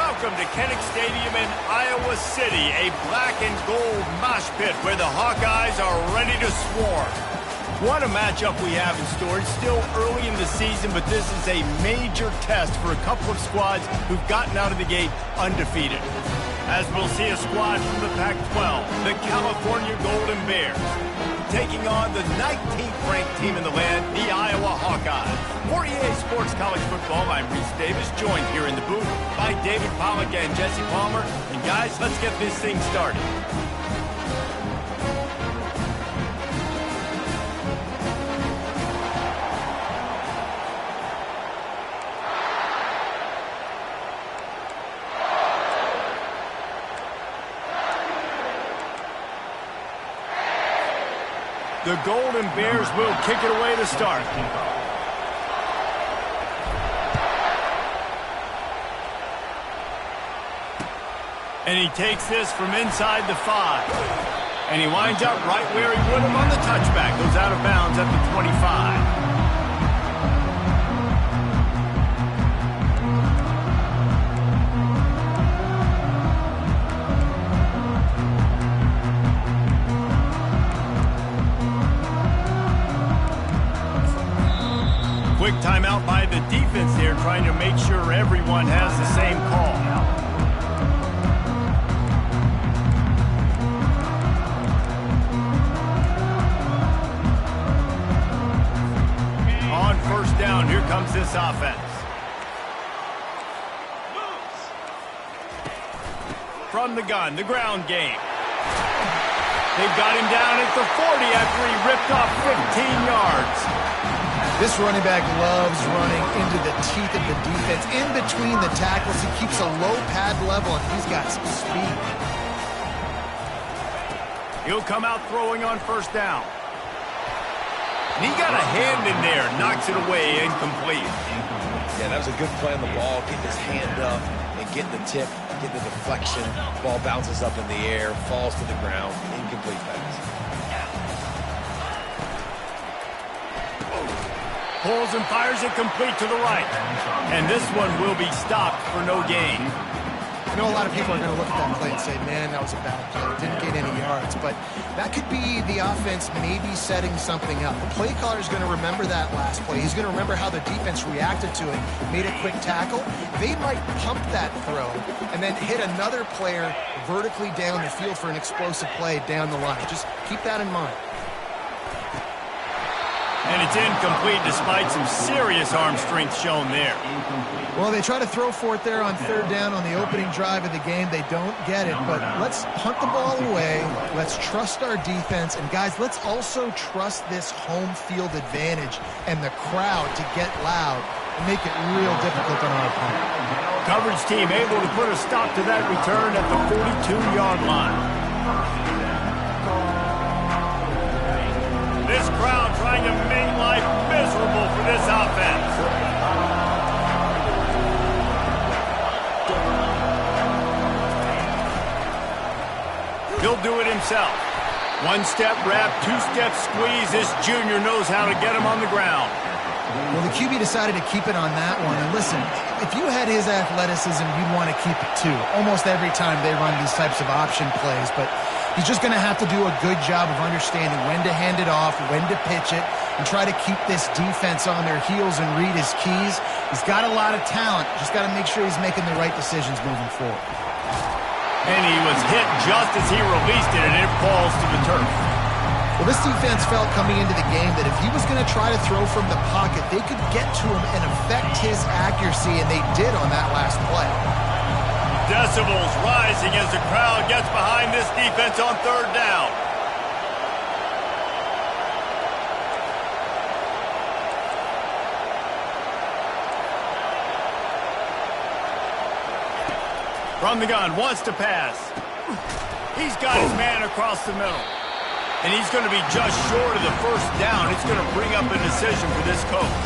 Welcome to Kinnick Stadium in Iowa City, a black and gold mosh pit where the Hawkeyes are ready to swarm. What a matchup we have in store. It's still early in the season, but this is a major test for a couple of squads who've gotten out of the gate undefeated. As we'll see a squad from the Pac-12, the California Golden Bears, taking on the 19th ranked team in the land, the Iowa Hawkeyes. For EA Sports College Football, I'm Reese Davis, joined here in the booth by David Pollack and Jesse Palmer. And guys, let's get this thing started. The Golden Bears will kick it away to start. And he takes this from inside the 5. And he winds up right where he would have on the touchback. Goes out of bounds at the 25. Quick timeout by the defense there, trying to make sure everyone has the same call. On first down, here comes this offense. From the gun, the ground game. They've got him down at the 40 after he ripped off 15 yards. This running back loves running into the teeth of the defense. In between the tackles, he keeps a low pad level, and he's got some speed. He'll come out throwing on first down. And he got a hand in there, knocks it away, incomplete. Yeah, that was a good play on the ball, getting his hand up and getting the tip, getting the deflection. Ball bounces up in the air, falls to the ground, incomplete pass. Pulls and fires it complete to the right. And this one will be stopped for no gain. I know a lot of people are going to look at that play and say, man, that was a bad play. Didn't get any yards. But that could be the offense maybe setting something up. The play caller is going to remember that last play. He's going to remember how the defense reacted to it, made a quick tackle. They might pump that throw and then hit another player vertically down the field for an explosive play down the line. Just keep that in mind. And it's incomplete despite some serious arm strength shown there. Well, they try to throw for it there on third down on the opening drive of the game. They don't get it, but let's punt the ball away. Let's trust our defense. And, guys, let's also trust this home field advantage and the crowd to get loud and make it real difficult on our opponent. Coverage team able to put a stop to that return at the 42-yard line. This crowd trying to make life miserable for this offense. He'll do it himself. One-step wrap, two-step squeeze. This junior knows how to get him on the ground. Well, the QB decided to keep it on that one. And listen, if you had his athleticism, you'd want to keep it too. Almost every time they run these types of option plays, but he's just going to have to do a good job of understanding when to hand it off, when to pitch it, and try to keep this defense on their heels and read his keys. He's got a lot of talent. Just got to make sure he's making the right decisions moving forward. And he was hit just as he released it, and it falls to the turf. Well, this defense felt coming into the game that if he was going to try to throw from the pocket, they could get to him and affect his accuracy, and they did on that last play. Decibels rising as the crowd gets behind this defense on third down. From the gun, wants to pass. He's got his man across the middle. And he's going to be just short of the first down. It's going to bring up a decision for this coach.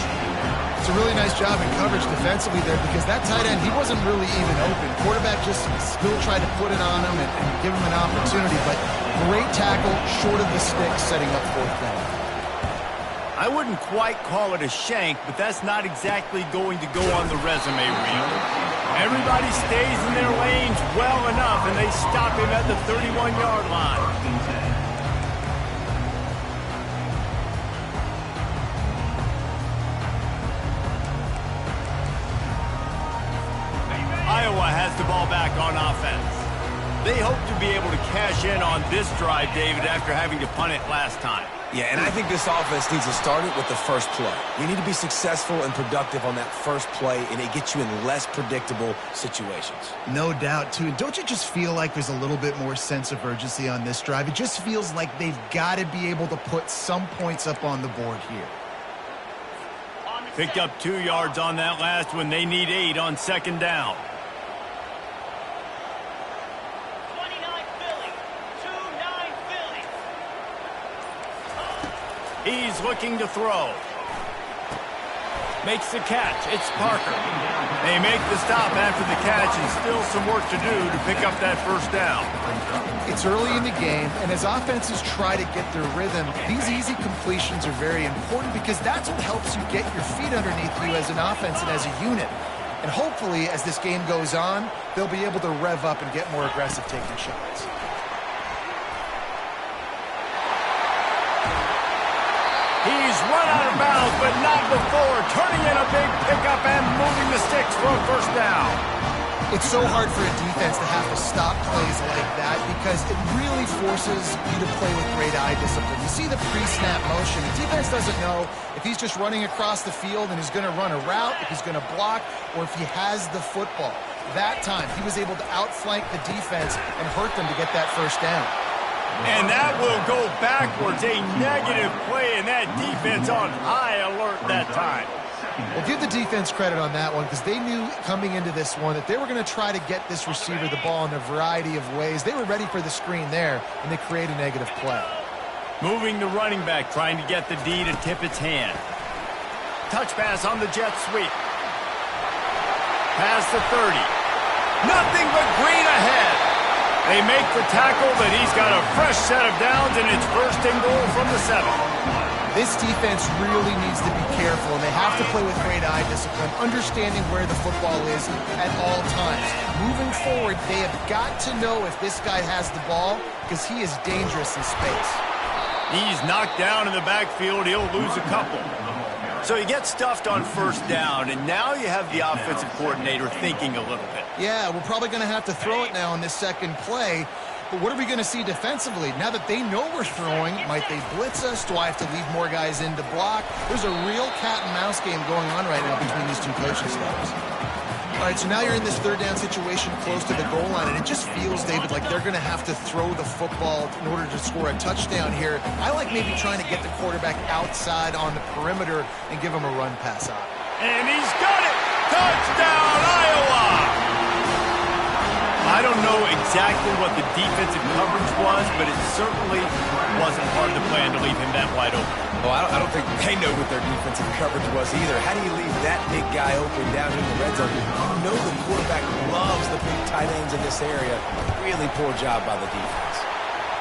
It's a really nice job in coverage defensively there because that tight end, he wasn't really even open. Quarterback just still tried to put it on him and give him an opportunity, but great tackle short of the stick setting up fourth down. I wouldn't quite call it a shank, but that's not exactly going to go on the resume reel. Everybody stays in their lanes well enough, and they stop him at the 31-yard line. Iowa has the ball back on offense. They hope to be able to cash in on this drive, David, after having to punt it last time. Yeah, and I think this offense needs to start it with the first play. You need to be successful and productive on that first play, and it gets you in less predictable situations. No doubt, too. And don't you just feel like there's a little bit more sense of urgency on this drive? It just feels like they've got to be able to put some points up on the board here. Picked up 2 yards on that last one. They need 8 on second down. He's looking to throw. Makes the catch. It's Parker. They make the stop after the catch, and still some work to do to pick up that first down. It's early in the game, and as offenses try to get their rhythm, these easy completions are very important because that's what helps you get your feet underneath you as an offense and as a unit. And hopefully, as this game goes on, they'll be able to rev up and get more aggressive taking shots. He's run out of bounds, but not before. Turning in a big pickup and moving the sticks for a first down. It's so hard for a defense to have to stop plays like that because it really forces you to play with great eye discipline. You see the pre-snap motion. The defense doesn't know if he's just running across the field and he's going to run a route, if he's going to block, or if he has the football. That time, he was able to outflank the defense and hurt them to get that first down. And that will go backwards, a negative play, and that defense on high alert that time. Well, give the defense credit on that one because they knew coming into this one that they were going to try to get this receiver the ball in a variety of ways. They were ready for the screen there, and they create a negative play. Moving the running back, trying to get the D to tip its hand. Touch pass on the jet sweep. Past the 30. Nothing but green ahead. They make the tackle, but he's got a fresh set of downs, and it's first and goal from the 7. This defense really needs to be careful, and they have to play with great eye discipline, understanding where the football is at all times. Moving forward, they have got to know if this guy has the ball because he is dangerous in space. He's knocked down in the backfield. He'll lose a couple. So he gets stuffed on first down, and now you have the offensive coordinator thinking a little bit. Yeah, we're probably going to have to throw it now on this second play. But what are we going to see defensively? Now that they know we're throwing, might they blitz us? Do I have to leave more guys in to block? There's a real cat and mouse game going on right now between these two coaching staffs. All right, so now you're in this third down situation close to the goal line, and it just feels, David, like they're going to have to throw the football in order to score a touchdown here. I like maybe trying to get the quarterback outside on the perimeter and give him a run pass out. And he's got it! Touchdown, Iowa! I don't know exactly what the defensive coverage was, but it certainly wasn't hard to plan to leave him that wide open. Well, I don't think they know what their defensive coverage was either. How do you leave that big guy open down in the red zone? You know the quarterback loves the big tight ends in this area. Really poor job by the defense.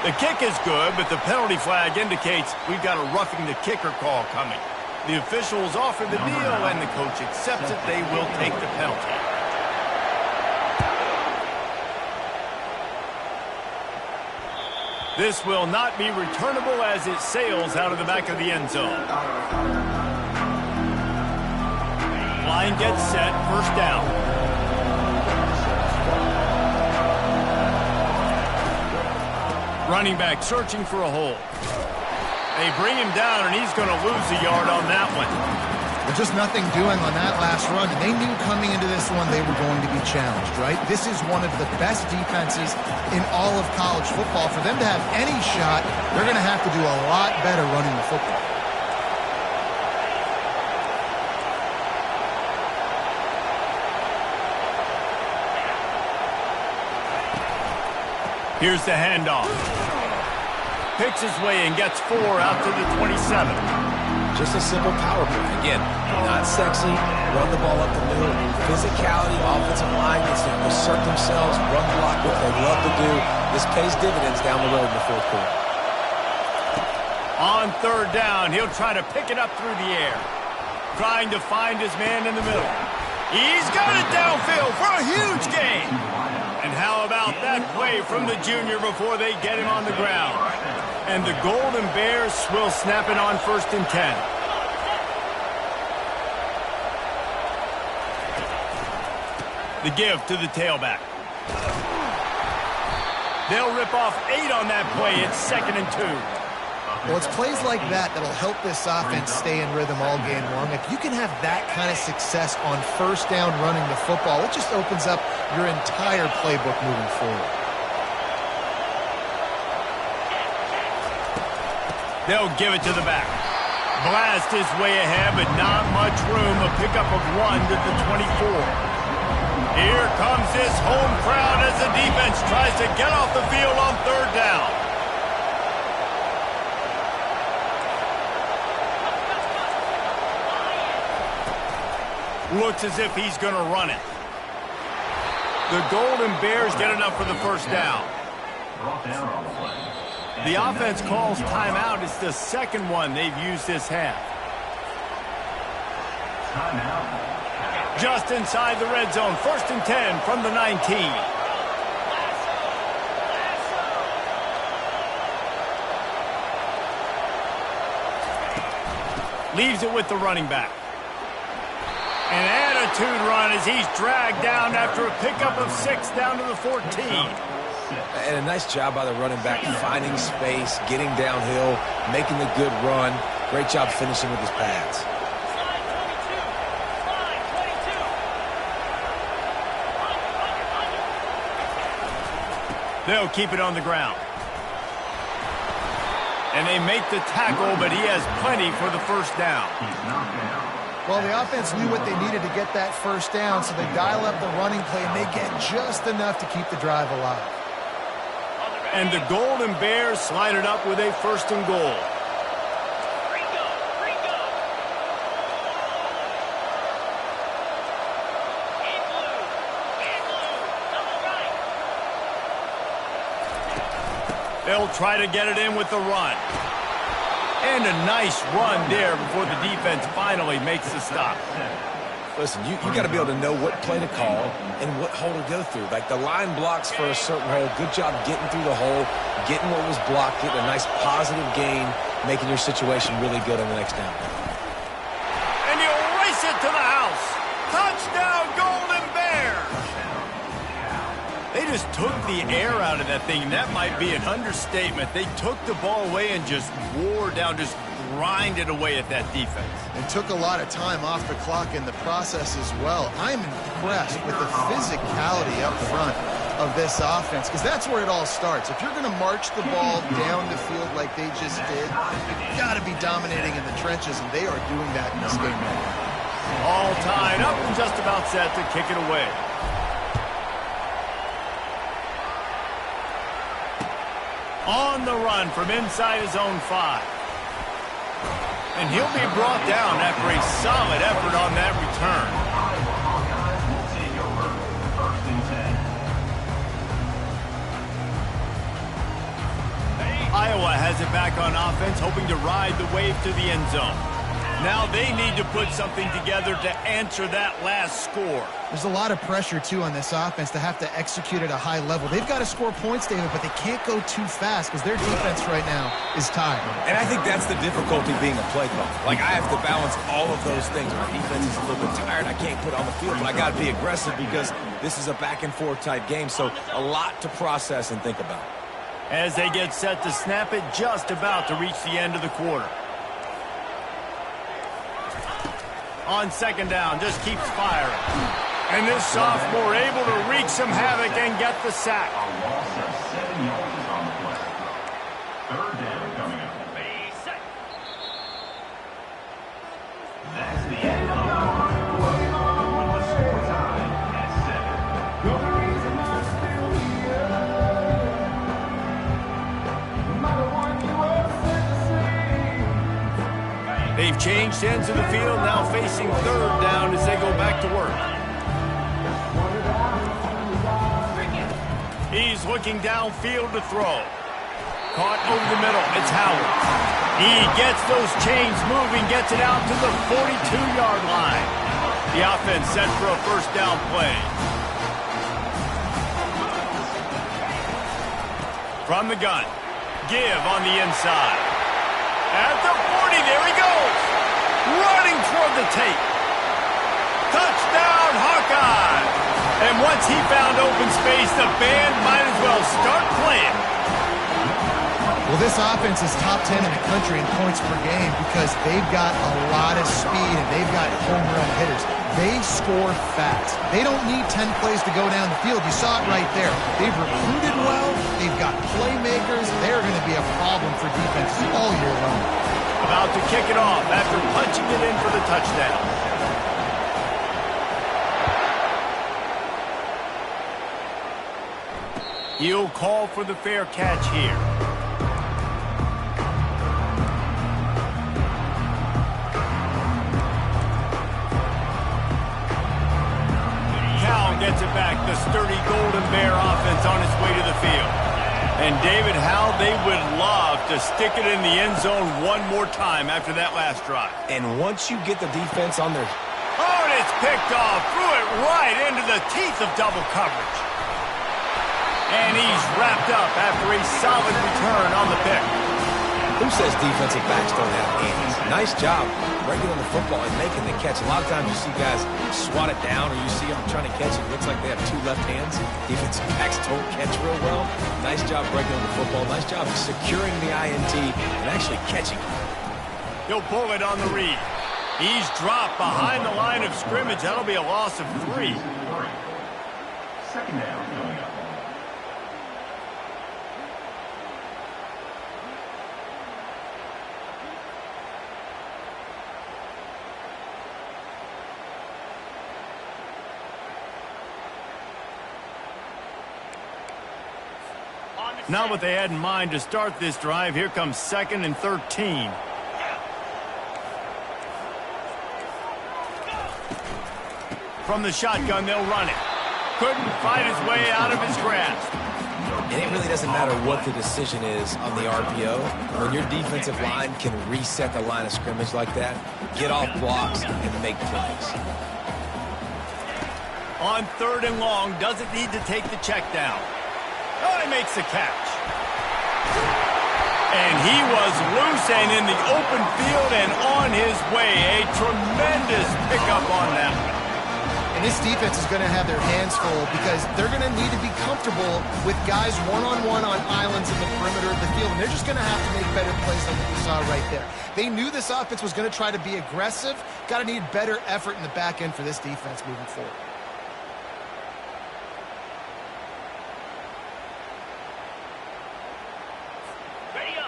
The kick is good, but the penalty flag indicates we've got a roughing the kicker call coming. The officials offer the deal, and the coach accepts it. They will take the penalty. This will not be returnable as it sails out of the back of the end zone. Line gets set, first down. Running back searching for a hole. They bring him down, and he's going to lose a yard on that one. There's just nothing doing on that last run. And they knew coming into this one they were going to be challenged, right? This is one of the best defenses in all of college football. For them to have any shot, they're going to have to do a lot better running the football. Here's the handoff. Picks his way and gets 4 out to the 27. Just a simple power play. Again, not sexy, run the ball up the middle. Physicality, offensive line gets to assert themselves, run block, what they love to do. This pays dividends down the road in the fourth quarter. On third down, he'll try to pick it up through the air. Trying to find his man in the middle. He's got it downfield for a huge gain. And how about that play from the junior before they get him on the ground? And the Golden Bears will snap it on 1st and 10. The give to the tailback. They'll rip off 8 on that play. It's 2nd and 2. Well, it's plays like that that'll help this offense stay in rhythm all game long. If you can have that kind of success on 1st down running the football, it just opens up your entire playbook moving forward. They'll give it to the back. Blast his way ahead, but not much room. A pickup of 1 to the 24. Here comes this home crowd as the defense tries to get off the field on 3rd down. Looks as if he's going to run it. The Golden Bears get enough for the 1st down. The offense calls timeout. It's the 2nd one they've used this half. Just inside the red zone. 1st and 10 from the 19. Leaves it with the running back. An attitude run as he's dragged down after a pickup of 6 down to the 14. And a nice job by the running back, finding space, getting downhill, making the good run. Great job finishing with his pads. They'll keep it on the ground. And they make the tackle, but he has plenty for the 1st down. Well, the offense knew what they needed to get that 1st down, so they dial up the running play, and they get just enough to keep the drive alive. And the Golden Bears slide it up with a 1st and goal. They'll try to get it in with the run. And a nice run there before the defense finally makes the stop. Listen, you got to be able to know what play to call and what hole to go through. Like the line blocks for a certain hole. Good job getting through the hole, getting what was blocked, getting a nice positive gain, making your situation really good on the next down. And you race it to the house. Touchdown, Golden Bears. They just took the air out of that thing. That might be an understatement. They took the ball away and just wore down, just grinded away at that defense. And took a lot of time off the clock in the process as well. I'm impressed with the physicality up front of this offense, because that's where it all starts. If you're going to march the ball down the field like they just did, you've got to be dominating in the trenches, and they are doing that in this game right now. All tied up and just about set to kick it away. On the run from inside his own 5. And he'll be brought down after a solid effort on that return. Iowa has it back on offense, hoping to ride the wave to the end zone. Now they need to put something together to answer that last score. There's a lot of pressure, too, on this offense to have to execute at a high level. They've got to score points, David, but they can't go too fast because their defense right now is tired. And I think that's the difficulty being a play caller. Like, I have to balance all of those things. My defense is a little bit tired. I can't put on the field, but I got to be aggressive because this is a back-and-forth type game. So a lot to process and think about. As they get set to snap it, just about to reach the end of the quarter. On 2nd down, just keeps firing. And this sophomore able to wreak some havoc and get the sack. A loss of 7 yards on the play. 3rd down coming up. That's the end of the quarter. With the score tied at 7. They've changed ends of the field, now facing 3rd down as they go back to work. He's looking downfield to throw. Caught over the middle. It's Howard. He gets those chains moving, gets it out to the 42-yard line. The offense set for a first down play. From the gun, give on the inside. At the 40, there he goes. Running toward the tape. Touchdown, Hawkeye! And once he found open space, the band might as well start playing. Well, this offense is top 10 in the country in points per game because they've got a lot of speed and they've got home run hitters. They score fast. They don't need 10 plays to go down the field. You saw it right there. They've recruited well. They've got playmakers. They're going to be a problem for defenses all year long. About to kick it off after punching it in for the touchdown. He'll call for the fair catch here. Cal gets it back. The sturdy Golden Bear offense on its way to the field. And David, how they would love to stick it in the end zone one more time after that last drive. And once you get the defense on their... Oh, and it's picked off. Threw it right into the teeth of double coverage. And he's wrapped up after a solid return on the pick. Who says defensive backs don't have hands? Nice job breaking on the football and making the catch. A lot of times you see guys swat it down or you see them trying to catch it. It looks like they have two left hands. Defensive backs don't catch real well. Nice job breaking on the football. Nice job securing the INT and actually catching it. He'll pull it on the read. He's dropped behind the line of scrimmage. That'll be a loss of 3. Second down coming up. Not what they had in mind to start this drive. Here comes 2nd and 13. From the shotgun, they'll run it. Couldn't fight his way out of his grasp. And it really doesn't matter what the decision is on the RPO. When your defensive line can reset the line of scrimmage like that, get off blocks and make plays. On 3rd and long, doesn't need to take the check down. Oh, he makes the catch. And he was loose and in the open field and on his way. A tremendous pickup on that one. And this defense is going to have their hands full because they're going to need to be comfortable with guys one-on-one on islands in the perimeter of the field. And they're just going to have to make better plays than what we saw right there. They knew this offense was going to try to be aggressive. Got to need better effort in the back end for this defense moving forward.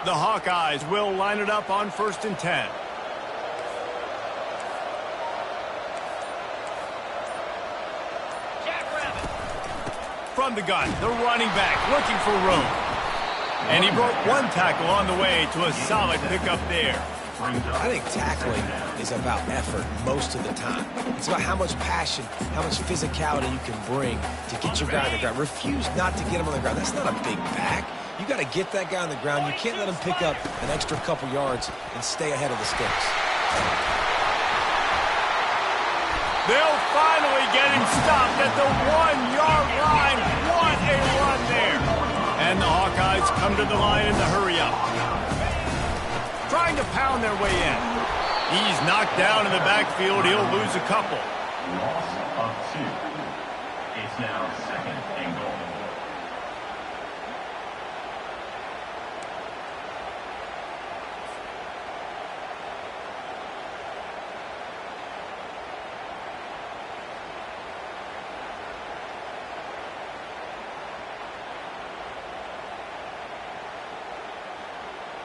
The Hawkeyes will line it up on 1st and 10. From the gun, the running back looking for room. And he broke one tackle on the way to a solid pickup there. I think tackling is about effort most of the time. It's about how much passion, how much physicality you can bring to get your guy on the ground. Refuse not to get him on the ground. That's not a big back. You got to get that guy on the ground. You can't let him pick up an extra couple yards and stay ahead of the sticks. They'll finally get him stopped at the 1-yard line. What a run there. And the Hawkeyes come to the line in the hurry up. Trying to pound their way in. He's knocked down in the backfield. He'll lose a couple. Loss of 2. It's now 2nd and goal.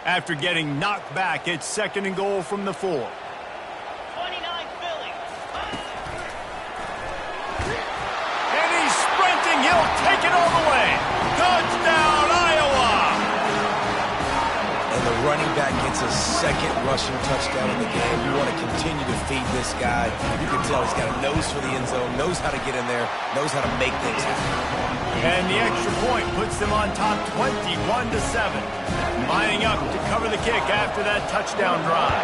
After getting knocked back, it's 2nd and goal from the 4. 29 Philly. And he's sprinting. He'll take it all the way. Touchdown, Iowa! And the running back gets That's his second rushing touchdown of the game. You want to continue to feed this guy. You can tell he's got a nose for the end zone, knows how to get in there, knows how to make things happen. And the extra point puts them on top 21-7. Lining up to cover the kick after that touchdown drive.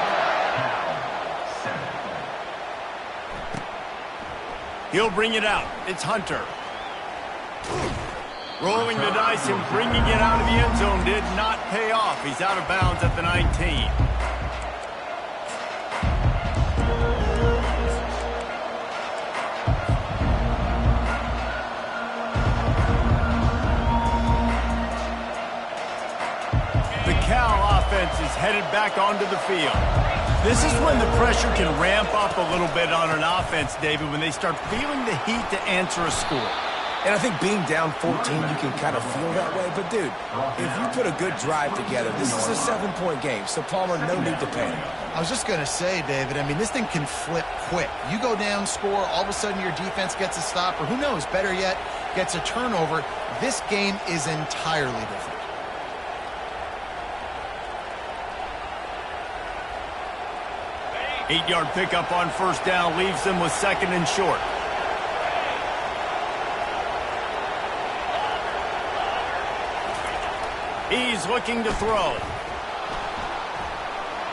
He'll bring it out. It's Hunter. Rolling the dice and bringing it out of the end zone did not pay off. He's out of bounds at the 19. The Cal offense is headed back onto the field. This is when the pressure can ramp up a little bit on an offense, David, when they start feeling the heat to answer a score. And I think being down 14, you can kind of feel that way. But, dude, if you put a good drive together, this is a 7-point game. So, Palmer, no need to panic. I was just going to say, David, I mean, this thing can flip quick. You go down, score, all of a sudden your defense gets a stop, or who knows, better yet, gets a turnover. This game is entirely different. Eight-yard pickup on first down leaves them with second and short. He's looking to throw.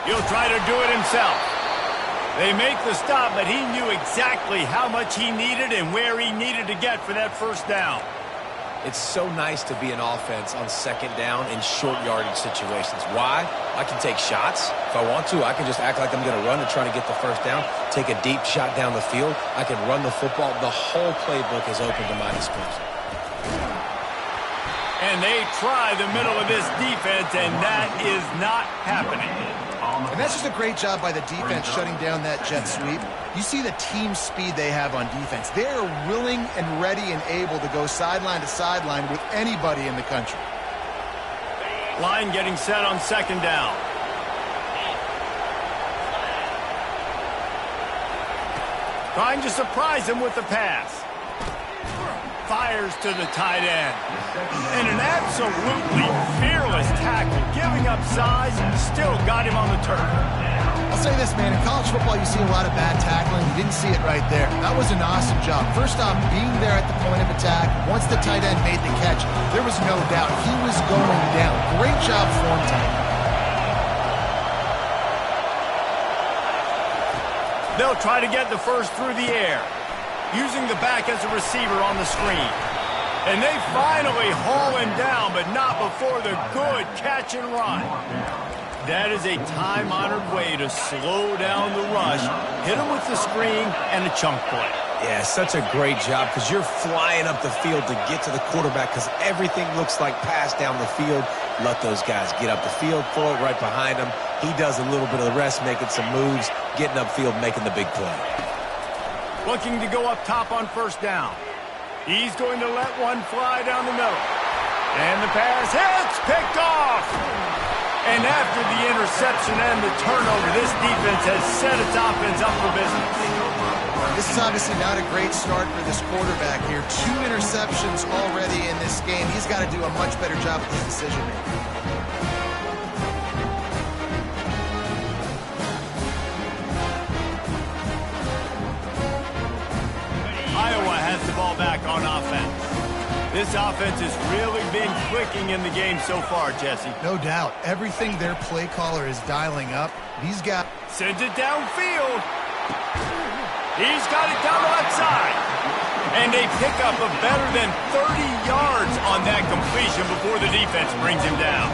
He'll try to do it himself. They make the stop, but he knew exactly how much he needed and where he needed to get for that first down. It's so nice to be an offense on second down in short yardage situations. Why? I can take shots. If I want to, I can just act like I'm going to run and try to get the first down, take a deep shot down the field. I can run the football. The whole playbook is open to my disposal. And they try the middle of this defense, and that is not happening. And that's just a great job by the defense shutting down that jet sweep. You see the team speed they have on defense. They're willing and ready and able to go sideline to sideline with anybody in the country. Line getting set on second down. Trying to surprise him with the pass. Fires to the tight end. And an absolutely fearless tackle, giving up size, still got him on the turf. I'll say this, man, in college football you see a lot of bad tackling. You didn't see it right there. That was an awesome job. First off, being there at the point of attack. Once the tight end made the catch, there was no doubt he was going down. Great job for him tonight. They'll try to get the first through the air, using the back as a receiver on the screen. And they finally haul him down, but not before the good catch and run. That is a time-honored way to slow down the rush, hit him with the screen and a chunk play. Yeah, such a great job because you're flying up the field to get to the quarterback because everything looks like pass down the field. Let those guys get up the field, throw it right behind him. He does a little bit of the rest, making some moves, getting upfield, making the big play. Looking to go up top on first down. He's going to let one fly down the middle. And the pass hits, picked off. And after the interception and the turnover, this defense has set its offense up for business. This is obviously not a great start for this quarterback here. 2 interceptions already in this game. He's got to do a much better job with his decision-making. Iowa has the ball back on offense. This offense has really been clicking in the game so far, Jesse. No doubt. Everything their play caller is dialing up. These guys... Sends it downfield. He's got it down the left side. And they pick up a better than 30 yards on that completion before the defense brings him down.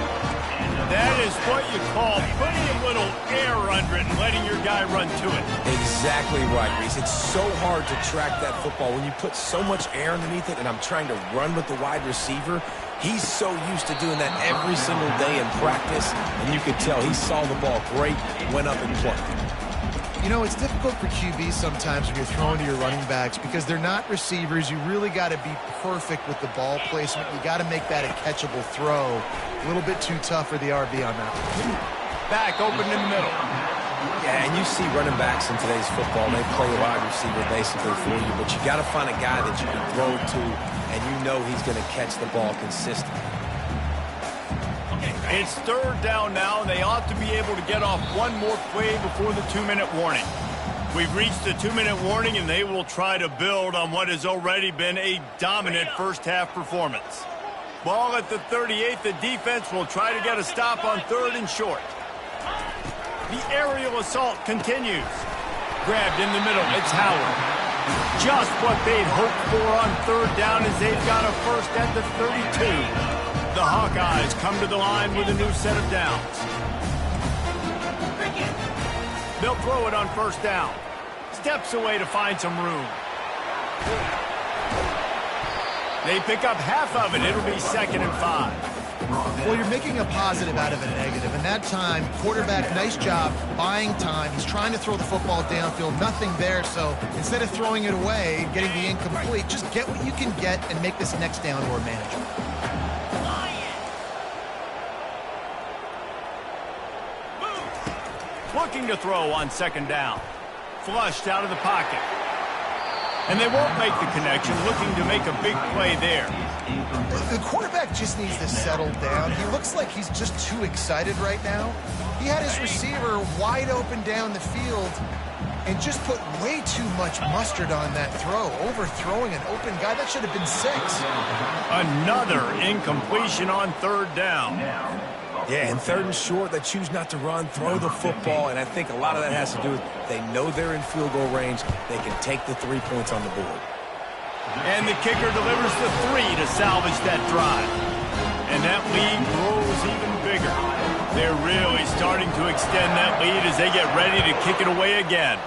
That is what you call putting a little air under it and letting your guy run to it. Exactly right, Reese. It's so hard to track that football when you put so much air underneath it, and I'm trying to run with the wide receiver. He's so used to doing that every single day in practice, and you could tell he saw the ball great, went up and played. You know, it's difficult for QBs sometimes when you're throwing to your running backs because they're not receivers. You really got to be perfect with the ball placement. You got to make that a catchable throw. A little bit too tough for the RB on that one. Back open in the middle. Yeah, and you see running backs in today's football, they play wide receiver basically for you, but you got to find a guy that you can throw to, and you know he's going to catch the ball consistently. It's third down now, and they ought to be able to get off one more play before the 2-minute warning. We've reached the 2-minute warning, and they will try to build on what has already been a dominant first-half performance. Ball at the 38. The defense will try to get a stop on 3rd and short. The aerial assault continues. Grabbed in the middle. It's Howard. Just what they'd hoped for on 3rd down as they've got a first at the 32. The Hawkeyes come to the line with a new set of downs. They'll throw it on 1st down. Steps away to find some room. They pick up half of it. It'll be 2nd and 5. Well, you're making a positive out of a negative. And that time, quarterback, nice job buying time. He's trying to throw the football downfield. Nothing there. So instead of throwing it away, getting the incomplete, just get what you can get and make this next down more manageable. Looking to throw on 2nd down. Flushed out of the pocket. And they won't make the connection, looking to make a big play there. The quarterback just needs to settle down. He looks like he's just too excited right now. He had his receiver wide open down the field and just put way too much mustard on that throw, overthrowing an open guy. That should have been 6. Another incompletion on 3rd down. Yeah, and 3rd and short, they choose not to run, throw the football, and I think a lot of that has to do with they know they're in field goal range. They can take the 3 points on the board. And the kicker delivers the 3 to salvage that drive. And that lead grows even bigger. They're really starting to extend that lead as they get ready to kick it away again.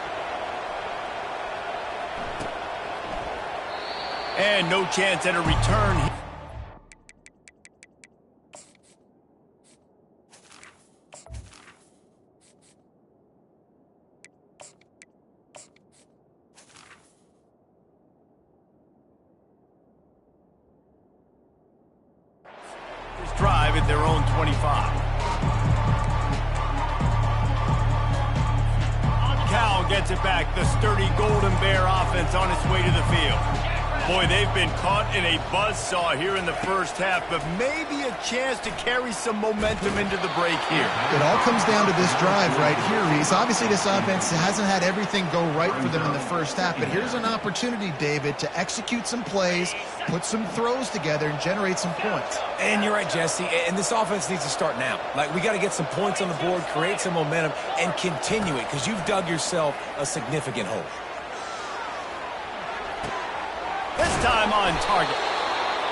And no chance at a return. Drive at their own 25. Cal gets it back. The sturdy Golden Bear offense on its way to the field. Boy, they've been caught in a buzzsaw here in the first half, but maybe a chance to carry some momentum into the break here. It all comes down to this drive right here, Reese. Obviously, this offense hasn't had everything go right for them in the first half, but here's an opportunity, David, to execute some plays, put some throws together, and generate some points. And you're right, Jesse, and this offense needs to start now. Like, we got to get some points on the board, create some momentum, and continue it, because you've dug yourself a significant hole. This time on target.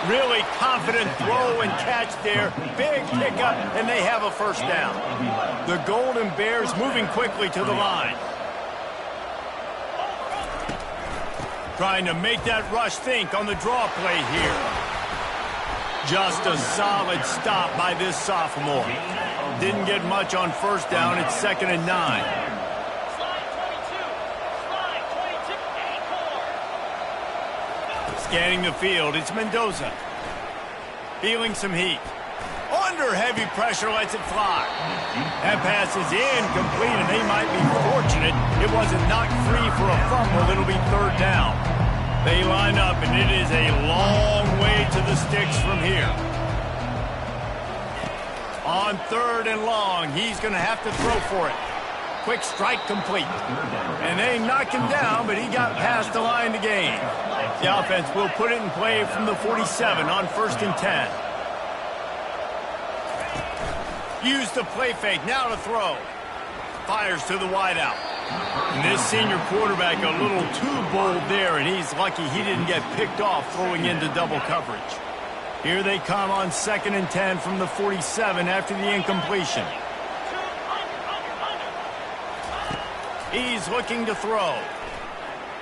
Really confident throw and catch there. Big pickup, and they have a first down. The Golden Bears moving quickly to the line. Trying to make that rush think on the draw play here. Just a solid stop by this sophomore. Didn't get much on 1st down. It's 2nd and 9. Scanning the field, it's Mendoza. Feeling some heat. Under heavy pressure, lets it fly. That pass is incomplete, and they might be fortunate it wasn't knocked free for a fumble. It'll be 3rd down. They line up, and it is a long way to the sticks from here. On 3rd and long, he's going to have to throw for it. Quick strike complete. And they knock him down, but he got past the line to gain. The offense will put it in play from the 47 on 1st and 10. Use the play fake, now to throw. Fires to the wideout. And this senior quarterback a little too bold there, and he's lucky he didn't get picked off throwing into double coverage. Here they come on 2nd and 10 from the 47 after the incompletion. He's looking to throw.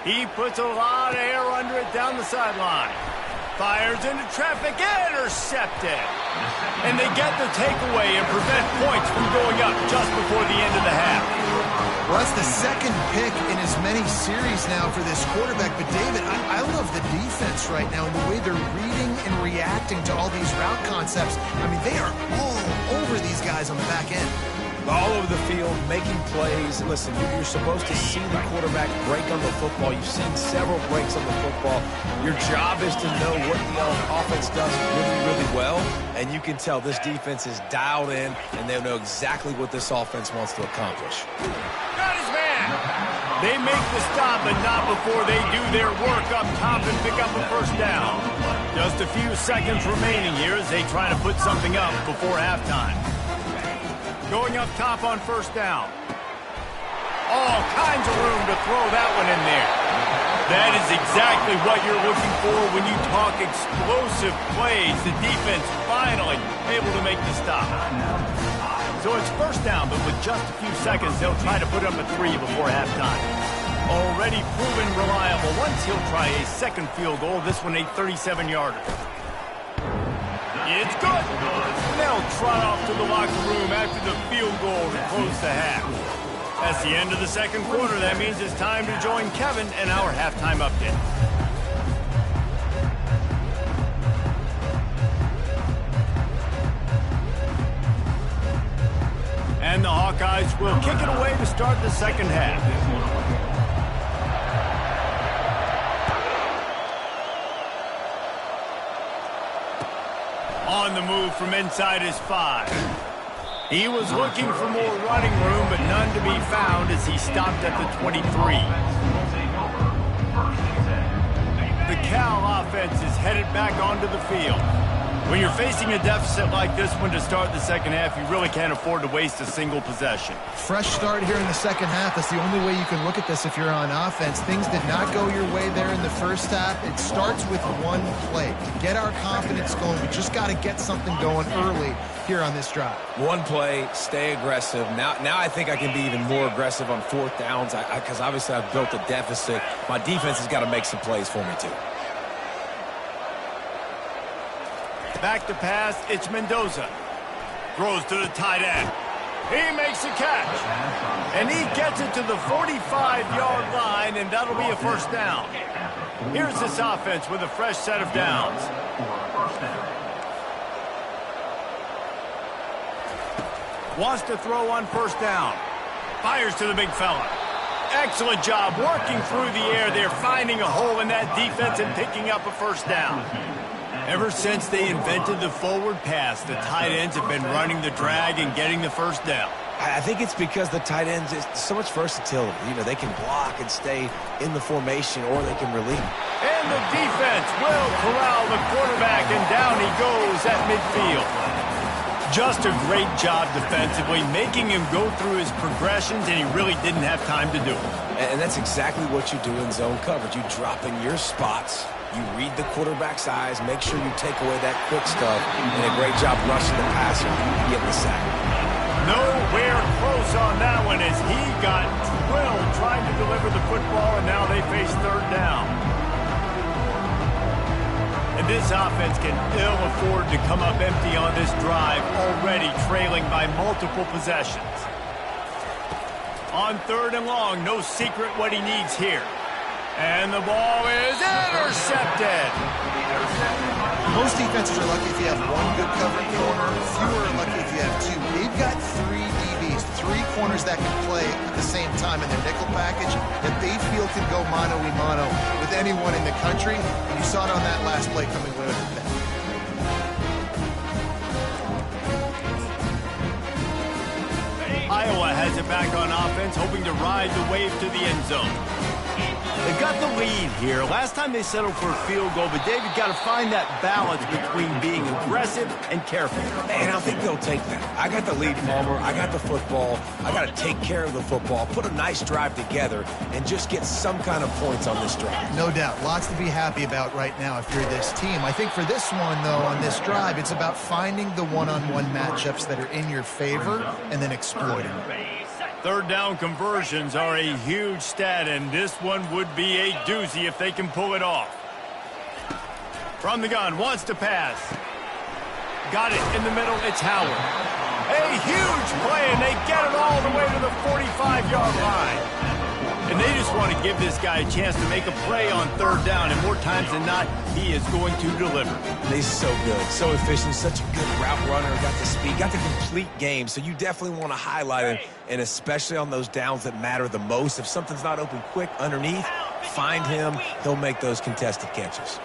He puts a lot of air under it down the sideline. Fires into traffic, intercepted. And they get the takeaway and prevent points from going up just before the end of the half. Well, that's the 2nd pick in as many series now for this quarterback. But, David, I love the defense right now and the way they're reading and reacting to all these route concepts. I mean, they are all over these guys on the back end. All over the field, making plays. Listen, you're supposed to see the quarterback break on the football. You've seen several breaks on the football. Your job is to know what the offense does really, really well. And you can tell this defense is dialed in, and they know exactly what this offense wants to accomplish. Got his man. They make the stop, but not before they do their work up top and pick up a first down. Just a few seconds remaining here as they try to put something up before halftime. Going up top on first down. All kinds of room to throw that one in there. That is exactly what you're looking for when you talk explosive plays. The defense finally able to make the stop. So it's first down, but with just a few seconds, they'll try to put up a 3 before halftime. Already proven reliable. Once he'll try a second field goal, this one a 37-yarder. It's good. They'll trot off to the locker room after the field goal to close the half. That's the end of the second quarter. That means it's time to join Kevin and our halftime update. And the Hawkeyes will kick it away to start the second half. On the move from inside his 5. He was looking for more running room, but none to be found as he stopped at the 23. The Cal offense is headed back onto the field. When you're facing a deficit like this one to start the second half, you really can't afford to waste a single possession. Fresh start here in the second half. That's the only way you can look at this if you're on offense. Things did not go your way there in the first half. It starts with one play. To get our confidence going, we just got to get something going early here on this drive. One play, stay aggressive. Now I think I can be even more aggressive on fourth downs because obviously I've built a deficit. My defense has got to make some plays for me too. Back to pass, it's Mendoza. Throws to the tight end. He makes a catch. And he gets it to the 45-yard line, and that'll be a first down. Here's this offense with a fresh set of downs. Wants to throw on first down. Fires to the big fella. Excellent job working through the air. They're finding a hole in that defense and picking up a first down. Ever since they invented the forward pass, the tight ends have been running the drag and getting the first down. I think it's because the tight ends, it's so much versatility. You know, they can block and stay in the formation, or they can relieve. And the defense will corral the quarterback, and down he goes at midfield. Just a great job defensively, making him go through his progressions, and he really didn't have time to do it. And that's exactly what you do in zone coverage. You drop in your spots. You read the quarterback's eyes, make sure you take away that quick stuff, and a great job rushing the passer, getting the sack. Nowhere close on that one as he got drilled trying to deliver the football, and now they face third down. And this offense can ill afford to come up empty on this drive, already trailing by multiple possessions. On third and long, no secret what he needs here. And the ball is intercepted. Most defenses are lucky if you have one good covered corner. Fewer are lucky if you have two. They've got 3 DBs, 3 corners that can play at the same time in their nickel package that they feel can go mano-a-mano with anyone in the country. And you saw it on that last play coming away with the pick. Iowa has it back on offense, hoping to ride the wave to the end zone. They've got the lead here. Last time they settled for a field goal, but David got to find that balance between being aggressive and careful. And I think they'll take that. I got the lead, Palmer. I got the football. I got to take care of the football, put a nice drive together, and just get some kind of points on this drive. No doubt. Lots to be happy about right now if you're this team. I think for this one, though, on this drive, it's about finding the one-on-one matchups that are in your favor and then exploiting them. Third down conversions are a huge stat, and this one would be a doozy if they can pull it off. From the gun, wants to pass. Got it in the middle, it's Howard. A huge play, and they get it all the way to the 45-yard line. And they just want to give this guy a chance to make a play on third down, and more times than not, he is going to deliver. He's so good, so efficient, such a good route runner, got the speed, got the complete game, so you definitely want to highlight him, and especially on those downs that matter the most. If something's not open quick underneath, find him, he'll make those contested catches.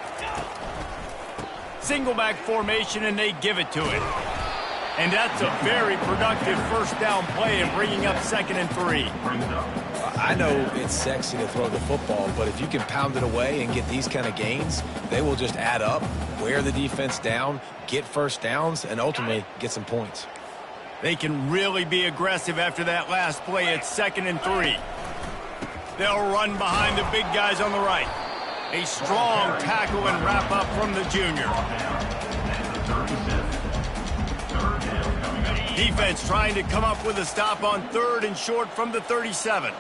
Single back formation, and they give it to him. And that's a very productive first down play and bringing up 2nd and 3. I know it's sexy to throw the football, but if you can pound it away and get these kind of gains, they will just add up, wear the defense down, get first downs, and ultimately get some points. They can really be aggressive after that last play. It's 2nd and 3. They'll run behind the big guys on the right. A strong tackle and wrap up from the junior. Defense trying to come up with a stop on 3rd and short from the 37.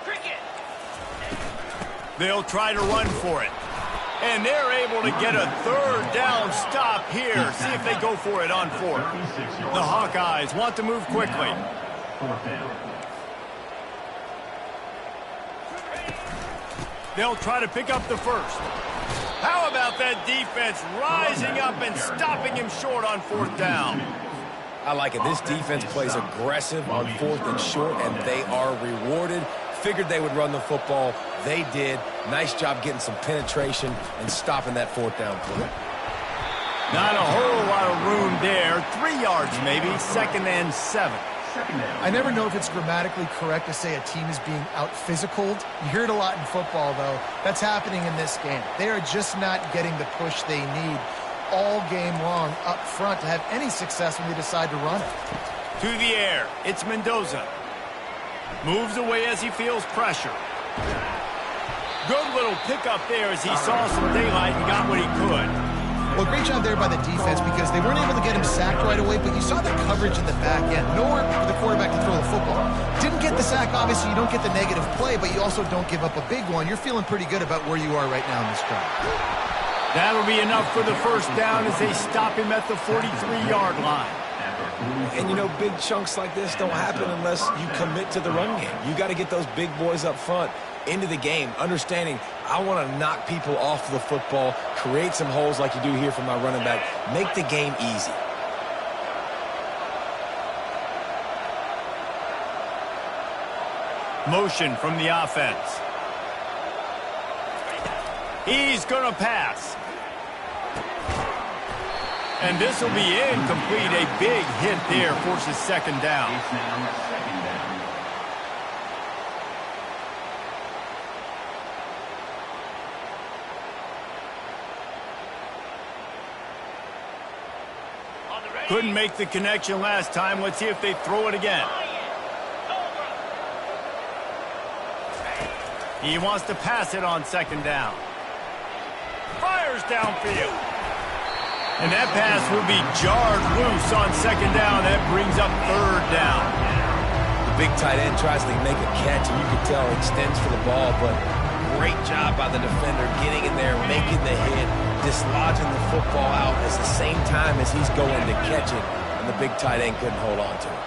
They'll try to run for it. And they're able to get a 3rd down stop here. See if they go for it on 4th. The Hawkeyes want to move quickly. They'll try to pick up the 1st. How about that defense rising up and stopping him short on 4th down? I like it. This defense plays aggressive on 4th and short, and they are rewarded. Figured they would run the football. They did. Nice job getting some penetration and stopping that 4th down play. Not a whole lot of room there. 3 yards maybe. 2nd and 7. I never know if it's grammatically correct to say a team is being out-physicaled. You hear it a lot in football, though. That's happening in this game. They are just not getting the push they need all game long up front to have any success when they decide to run it. To the air, it's Mendoza. Moves away as he feels pressure. Good little pickup there as he saw some daylight and got what he could. Well, great job there by the defense because they weren't able to get him sacked right away, but you saw the coverage in the back end. Nowhere for the quarterback to throw the football. Didn't get the sack, obviously you don't get the negative play, but you also don't give up a big one. You're feeling pretty good about where you are right now in this drive. That'll be enough for the first down as they stop him at the 43-yard line. And, you know, big chunks like this don't happen unless you commit to the run game. You got to get those big boys up front into the game, understanding I want to knock people off the football, create some holes like you do here for my running back, make the game easy. Motion from the offense. He's going to pass. And this will be incomplete. A big hit there forces 2nd down. Couldn't make the connection last time. Let's see if they throw it again. He wants to pass it on 2nd down. Fires downfield. And that pass will be jarred loose on 2nd down. That brings up 3rd down. The big tight end tries to make a catch, and you can tell he extends for the ball, but great job by the defender getting in there, making the hit, dislodging the football out at the same time as he's going to catch it, and the big tight end couldn't hold on to it.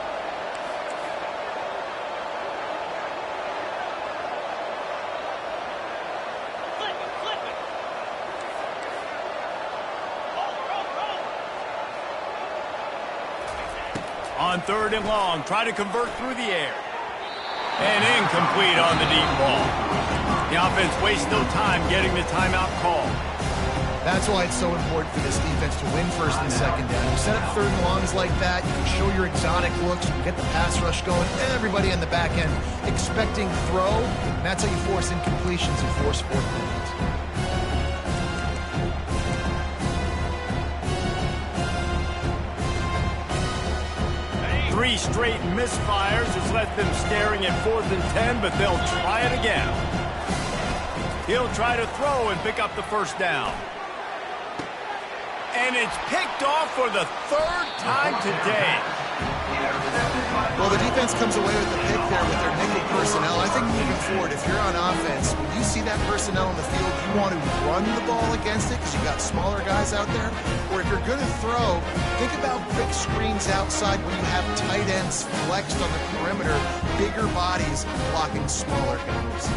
On 3rd and long, try to convert through the air. And incomplete on the deep ball. The offense wastes no time getting the timeout call. That's why it's so important for this defense to win 1st and 2nd down. You set up 3rd and longs like that, you can show your exotic looks, you can get the pass rush going, everybody in the back end expecting throw, and that's how you force incompletions and force 4th downs. Three straight misfires has left them staring at 4th and 10, but they'll try it again. He'll try to throw and pick up the 1st down. And it's picked off for the 3rd time today. Well, the defense comes away with the pick there with their nickel personnel. I think moving forward, if you're on offense, when you see that personnel on the field, you want to run the ball against it because you've got smaller guys out there. Or if you're going to throw, think about quick screens outside when you have tight ends flexed on the perimeter, bigger bodies blocking smaller guys.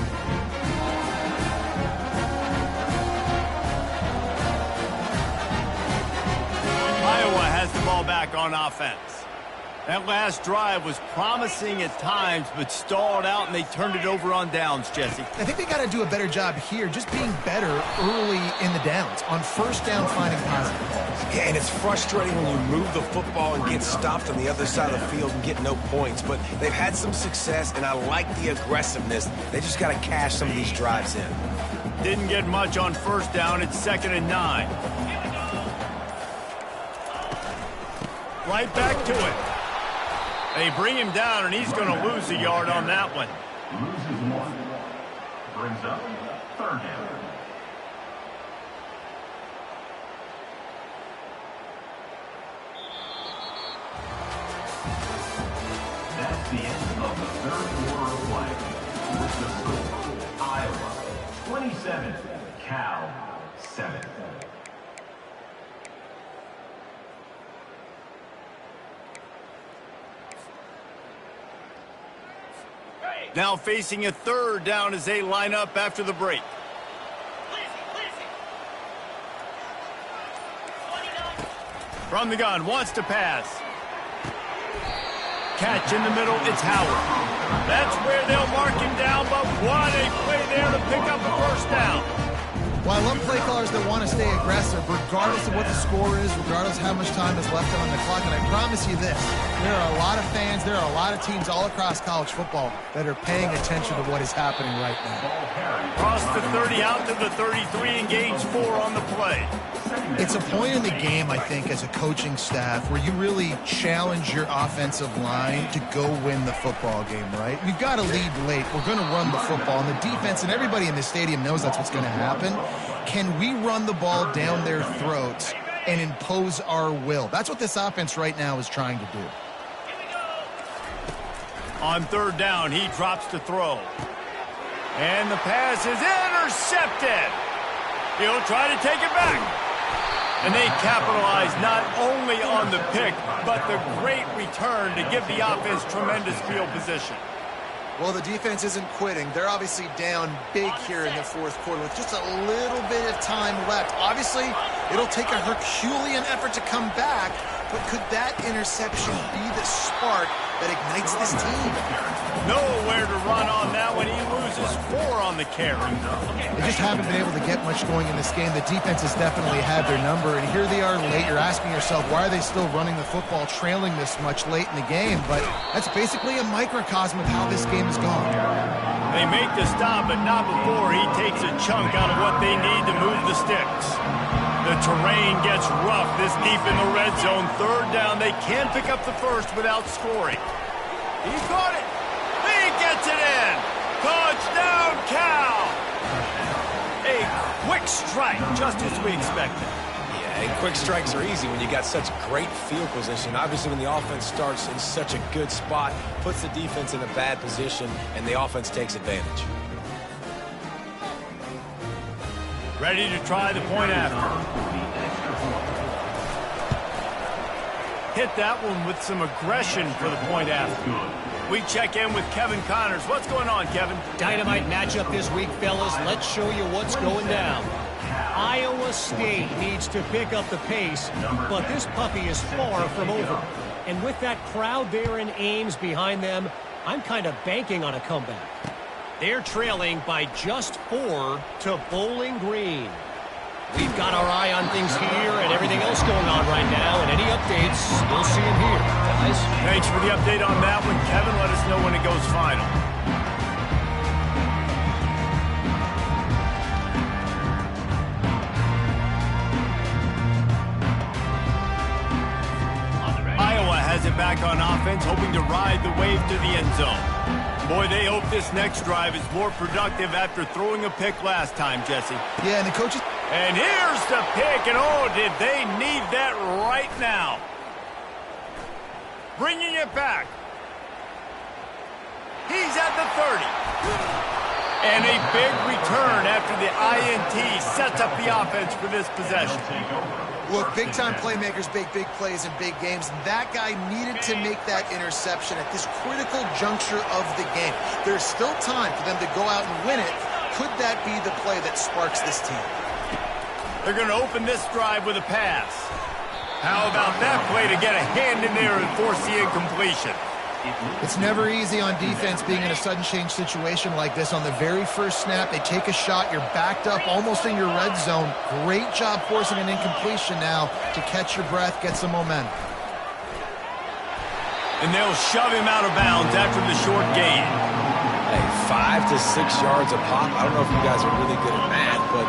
on offense. That last drive was promising at times, but stalled out, and they turned it over on downs, Jesse. I think they got to do a better job here, just being better early in the downs. On first down, finding positive calls. Yeah, and it's frustrating when you move the football and get stopped on the other side of the field and get no points. But they've had some success, and I like the aggressiveness. They just got to cash some of these drives in. Didn't get much on first down. It's 2nd and 9. Right back to it. They bring him down, and he's going to lose a yard on that one. Loses 1. Brings up 3rd down. That's the end of the 3rd quarter of play. With the score, Iowa 27, Cal 7. Now facing a 3rd down as they line up after the break. From the gun, wants to pass. Catch in the middle, it's Howard. That's where they'll mark him down, but what a play there to pick up a first down. Well, I love play callers that want to stay aggressive, regardless of what the score is, regardless of how much time is left on the clock. And I promise you this, there are a lot of fans, there are a lot of teams all across college football that are paying attention to what is happening right now. Cross the 30 out to the 33 and gains 4 on the play. It's a point in the game, I think, as a coaching staff where you really challenge your offensive line to go win the football game, right? We've got to lead late. We're going to run the football. And the defense and everybody in this stadium knows that's what's going to happen. Can we run the ball down their throats and impose our will? That's what this offense right now is trying to do. On 3rd down, he drops to throw. And the pass is intercepted. He'll try to take it back. And they capitalize not only on the pick, but the great return to give the offense tremendous field position. Well, the defense isn't quitting. They're obviously down big here in the 4th quarter with just a little bit of time left. Obviously, it'll take a Herculean effort to come back, but could that interception be the spark that ignites this team? Nowhere to run on that one. He loses 4 on the carry. They just haven't been able to get much going in this game. The defense has definitely had their number, and here they are late. You're asking yourself, why are they still running the football, trailing this much late in the game? But that's basically a microcosm of how this game has gone. They make the stop, but not before he takes a chunk out of what they need to move the sticks. The terrain gets rough this deep in the red zone. 3rd down, they can pick up the first without scoring. He caught it. He gets it in. Touchdown, Cal. A quick strike, just as we expected. Yeah, and quick strikes are easy when you got such great field position. Obviously, when the offense starts in such a good spot, puts the defense in a bad position, and the offense takes advantage. Ready to try the point after. Hit that one with some aggression for the point after. We check in with Kevin Connors. What's going on, Kevin? Dynamite matchup this week, fellas. Let's show you what's going down. Iowa State needs to pick up the pace, but this puppy is far from over. And with that crowd there in Ames behind them, I'm kind of banking on a comeback. They're trailing by just 4 to Bowling Green. We've got our eye on things here and everything else going on right now, and any updates, you'll see them here, guys. Thanks for the update on that one, Kevin. Let us know when it goes final. Iowa has it back on offense, hoping to ride the wave to the end zone. Boy, they hope this next drive is more productive after throwing a pick last time, Jesse. Yeah, and the coaches... And here's the pick, and oh, did they need that right now. Bringing it back. He's at the 30. And a big return after the INT sets up the offense for this possession. Look, big-time playmakers make big plays in big games. That guy needed to make that interception at this critical juncture of the game. There's still time for them to go out and win it. Could that be the play that sparks this team? They're going to open this drive with a pass. How about that play to get a hand in there and force the incompletion? It's never easy on defense being in a sudden change situation like this. On the very first snap, they take a shot. You're backed up almost in your red zone. Great job forcing an incompletion now to catch your breath, get some momentum. And they'll shove him out of bounds after the short gain. Hey, 5 to 6 yards a pop. I don't know if you guys are really good at math, but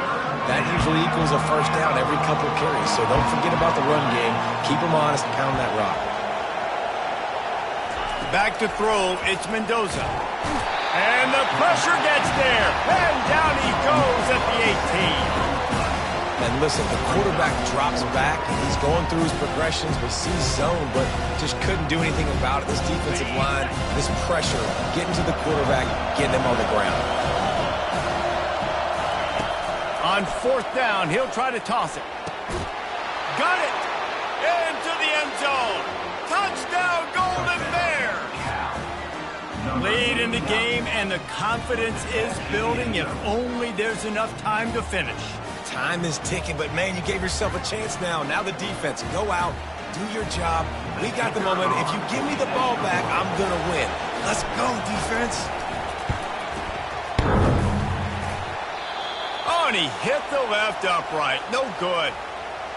that usually equals a first down every couple of carries. So don't forget about the run game. Keep them honest and pound that rock. Back to throw, it's Mendoza. And the pressure gets there. And down he goes at the 18. And listen, the quarterback drops back. He's going through his progressions. We see zone, but just couldn't do anything about it. This defensive line, this pressure, getting to the quarterback, getting him on the ground. On fourth down, he'll try to toss it. Got it! Into the end zone. Touchdown, Golden Bears! Lead in the game, and the confidence is building if only there's enough time to finish. Time is ticking, but man, you gave yourself a chance now. Now the defense, go out, do your job. We got the momentum. If you give me the ball back, I'm going to win. Let's go, defense. Oh, and he hit the left upright. No good.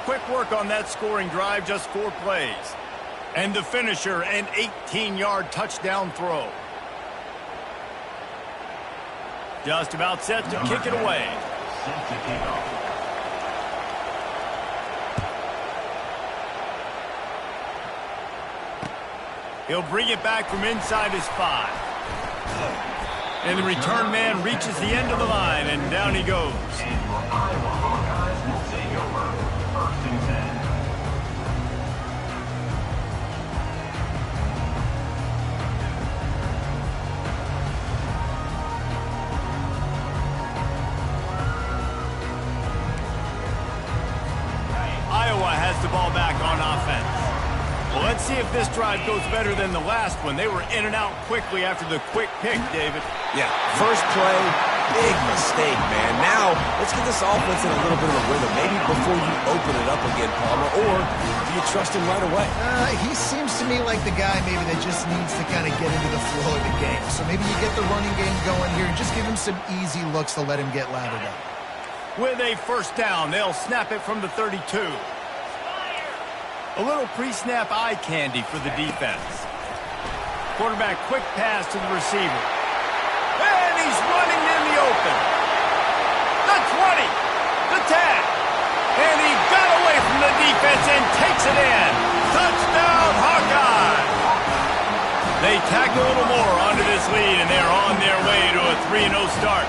Quick work on that scoring drive, just 4 plays. And the finisher, an 18-yard touchdown throw. Just about set to kick it away. Set to kick off. He'll bring it back from inside his 5. And the return man reaches the end of the line, and down he goes. And your Iowa Hawkeyes will take over. 1st and 10. Iowa has the ball back on offense. Well, let's see if this drive goes better than the last one. They were in and out quickly after the quick pick, David. Yeah, first play, big mistake, man. Now, let's get this offense in a little bit of a rhythm. Maybe before you open it up again, Palmer, or do you trust him right away? He seems to me like the guy maybe that just needs to kind of get into the flow of the game. So maybe you get the running game going here and just give him some easy looks to let him get lathered up. With a first down, they'll snap it from the 32. A little pre-snap eye candy for the defense. Quarterback quick pass to the receiver. And he's running in the open. The 20. The tag. And he got away from the defense and takes it in. Touchdown, Hawkeye. They tack a little more onto this lead, and they're on their way to a 3-0 start.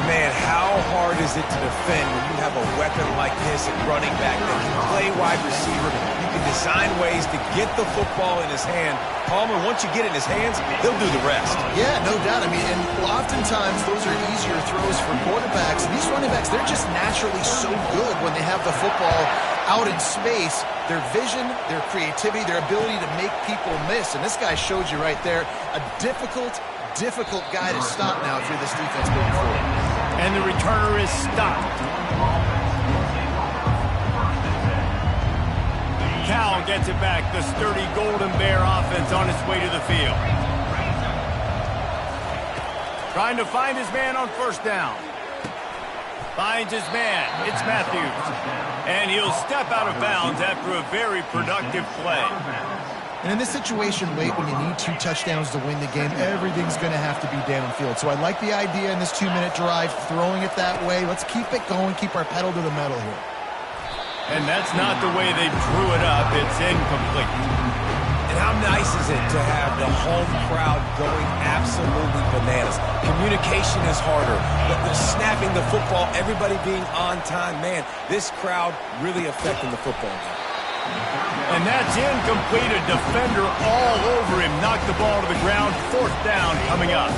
Man, how hard is it to defend when you have a weapon like this at running back that can play wide receiver? You can design ways to get the football in his hand. Palmer, once you get it in his hands, he'll do the rest. Yeah, no doubt. I mean, and oftentimes those are easier throws for quarterbacks. And these running backs, they're just naturally so good when they have the football out in space. Their vision, their creativity, their ability to make people miss. And this guy showed you right there a difficult guy to stop now if you're this defense moving forward. And the returner is stopped. Cal gets it back. The sturdy Golden Bear offense on its way to the field. Trying to find his man on first down. Finds his man. It's Matthews. And he'll step out of bounds after a very productive play. And in this situation late when you need 2 touchdowns to win the game, everything's going to have to be downfield. So I like the idea in this 2-minute drive, throwing it that way. Let's keep it going, keep our pedal to the metal here. And that's not the way they drew it up. It's incomplete. And how nice is it to have the home crowd going absolutely bananas? Communication is harder. The snapping the football, everybody being on time. Man, this crowd really affecting the football game. And that's incomplete. A defender all over him. Knocked the ball to the ground. 4th down coming up.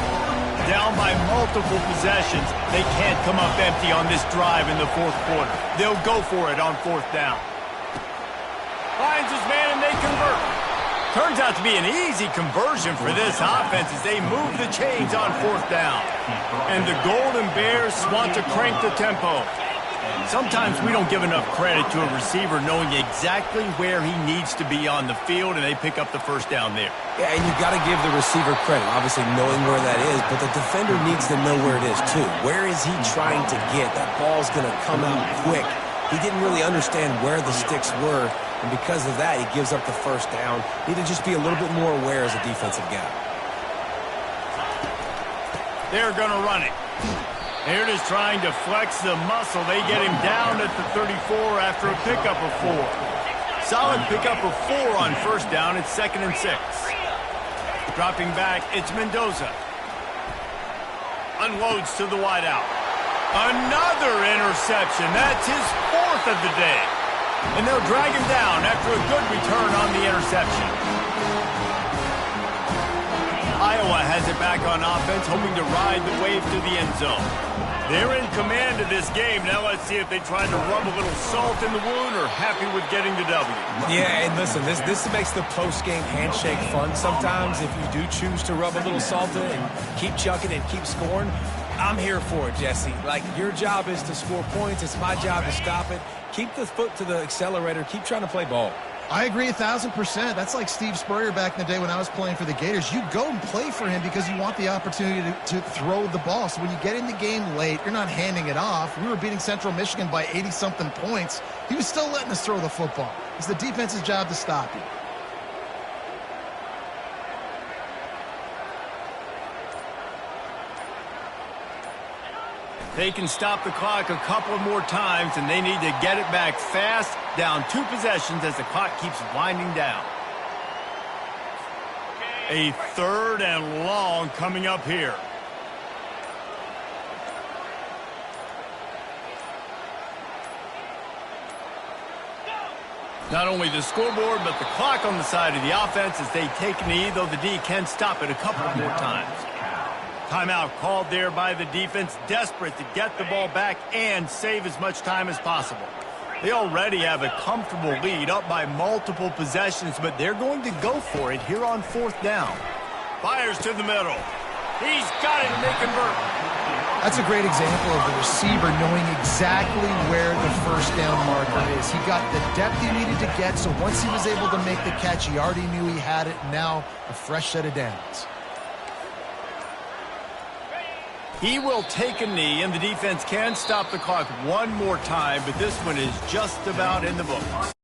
Down by multiple possessions. They can't come up empty on this drive in the 4th quarter. They'll go for it on 4th down. Finds his man and they convert. Turns out to be an easy conversion for this offense as they move the chains on 4th down. And the Golden Bears want to crank the tempo. Sometimes we don't give enough credit to a receiver knowing exactly where he needs to be on the field, and they pick up the first down there. Yeah, and you've got to give the receiver credit, obviously knowing where that is, but the defender needs to know where it is too. Where is he trying to get? That ball's going to come out quick. He didn't really understand where the sticks were, and because of that, he gives up the first down. Need to just be a little bit more aware as a defensive guy. They're going to run it. They're just trying to flex the muscle. They get him down at the 34 after a pickup of 4. Solid pickup of 4 on first down. It's 2nd and 6. Dropping back, it's Mendoza. Unloads to the wideout. Another interception. That's his 4th of the day. And they'll drag him down after a good return on the interception. Iowa has it back on offense, hoping to ride the wave to the end zone. They're in command of this game. Now let's see if they try to rub a little salt in the wound or happy with getting the W. Yeah, and listen, this makes the post-game handshake fun sometimes. If you do choose to rub a little salt in and keep chucking and keep scoring, I'm here for it, Jesse. Like, your job is to score points. It's my job to stop it. Keep the foot to the accelerator. Keep trying to play ball. I agree 1,000%. That's like Steve Spurrier back in the day when I was playing for the Gators. You go and play for him because you want the opportunity to throw the ball. So when you get in the game late, you're not handing it off. We were beating Central Michigan by 80-something points. He was still letting us throw the football. It's the defense's job to stop you. They can stop the clock a couple more times, and they need to get it back fast, down 2 possessions as the clock keeps winding down. A 3rd and long coming up here. Not only the scoreboard, but the clock on the side of the offense as they take a knee, though the D can stop it a couple more times. Timeout called there by the defense, desperate to get the ball back and save as much time as possible. They already have a comfortable lead, up by multiple possessions, but they're going to go for it here on 4th down. Fires to the middle. He's got it, and they convert. That's a great example of the receiver knowing exactly where the first down marker is. He got the depth he needed to get, so once he was able to make the catch, he already knew he had it. Now a fresh set of downs. He will take a knee, and the defense can stop the clock one more time, but this one is just about in the books.